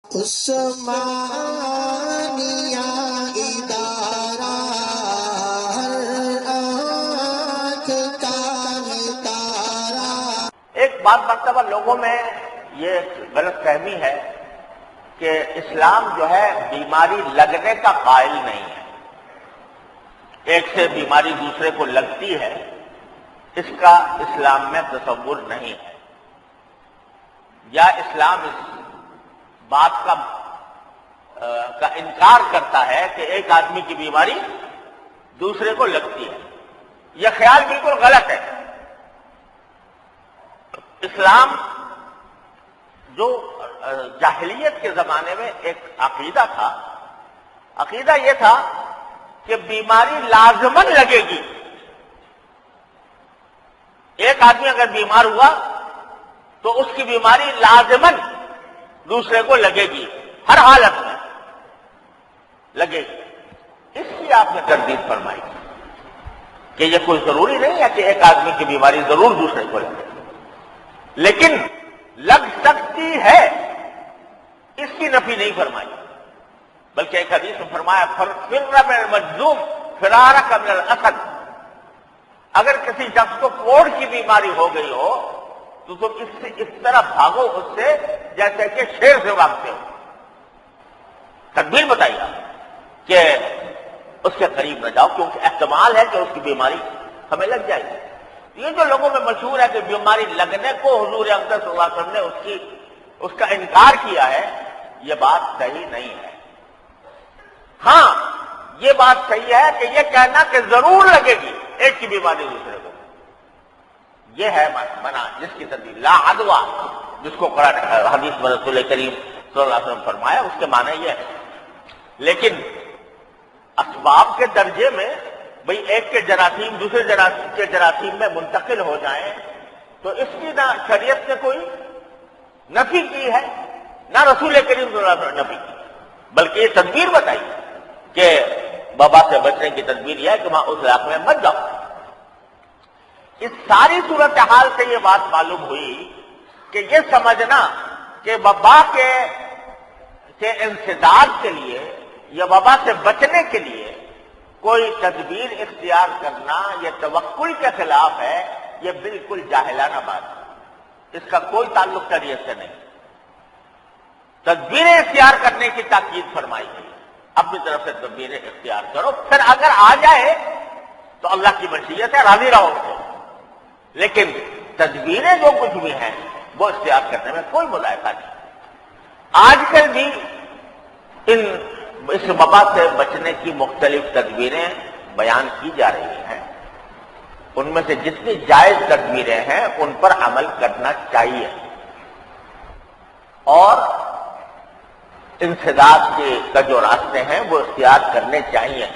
عثمانیہ ادارہ ہر آنکھ کا تارا۔ ایک بات مرتبہ لوگوں میں یہ غلط فہمی ہے کہ اسلام جو ہے بیماری لگنے کا قائل نہیں ہے، ایک سے بیماری دوسرے کو لگتی ہے، اس کا اسلام میں تصور نہیں ہے، یا اسلام اس بات کا انکار کرتا ہے کہ ایک آدمی کی بیماری دوسرے کو لگتی ہے۔ یہ خیال بالکل غلط ہے۔ اسلام جو جاہلیت کے زمانے میں ایک عقیدہ تھا، عقیدہ یہ تھا کہ بیماری لازماً لگے گی۔ ایک آدمی اگر بیمار ہوا تو اس کی بیماری لازماً دوسرے کو لگے گی، ہر حالت میں لگے گی۔ اس کی آپ نے تردید فرمائی کہ یہ کوئی ضروری نہیں ہے کہ ایک آدمی کی بیماری ضرور دوسرے کو لگے، لیکن لگ سکتی ہے، اس کی نفی نہیں فرمائی، بلکہ ایک حدیث میں فرمایا فر من المجذوم فرارک من الاسد۔ اگر کسی شخص کو کوڑ کی بیماری ہو گئی ہو تو تم اس طرح بھاگو اس سے جیسے کہ شیر سے بھاگتے ہو۔ تدبیر بتائیے کہ اس کے قریب نہ جاؤ، کیونکہ احتمال ہے کہ اس کی بیماری ہمیں لگ جائے گی۔ یہ جو لوگوں میں مشہور ہے کہ بیماری لگنے کو حضور اقدس صلی اللہ علیہ وسلم نے اس کا انکار کیا ہے، یہ بات صحیح نہیں ہے۔ ہاں یہ بات صحیح ہے کہ یہ کہنا کہ ضرور لگے گی ایک کی بیماری دوسرے کو، یہ ہے منع، جس کی تدبیر لا عدوہ، جس کو قرآن حدیث میں رسول کریم صلی اللہ علیہ وسلم فرمایا، اس کے معنی یہ ہے۔ لیکن اسباب کے درجے میں بھئی ایک کے جراثیم دوسرے کے جراثیم میں منتقل ہو جائیں تو اس کی نہ شریعت نے کوئی نفی کی ہے، نہ رسول کریم صلی اللہ علیہ وسلم نے نفی کی، بلکہ یہ تدبیر بتائی کہ وبا سے بچنے کی تدبیر یہ ہے کہ وہاں اس علاقے میں مت جاؤ۔ اس ساری صورتحال سے یہ بات معلوم ہوئی کہ یہ سمجھنا کہ وبا کے انسداد کے لیے یا وبا سے بچنے کے لیے کوئی تدبیر اختیار کرنا یہ توکل کے خلاف ہے، یہ بالکل جاہلانہ بات ہے، اس کا کوئی تعلق شریعت سے نہیں۔ تدبیریں اختیار کرنے کی تاکید فرمائی گئی، اپنی طرف سے تدبیریں اختیار کرو، پھر اگر آ جائے تو اللہ کی مشیت ہے، راضی رہو اس کو، لیکن تدبیریں جو کچھ بھی ہیں وہ اختیار کرنے میں کوئی مذائقہ نہیں۔ آج کل بھی اس وبا سے بچنے کی مختلف تدبیریں بیان کی جا رہی ہیں، ان میں سے جتنی جائز تدبیریں ہیں ان پر عمل کرنا چاہیے، اور انسداد کے جو راستے ہیں وہ اختیار کرنے چاہیے۔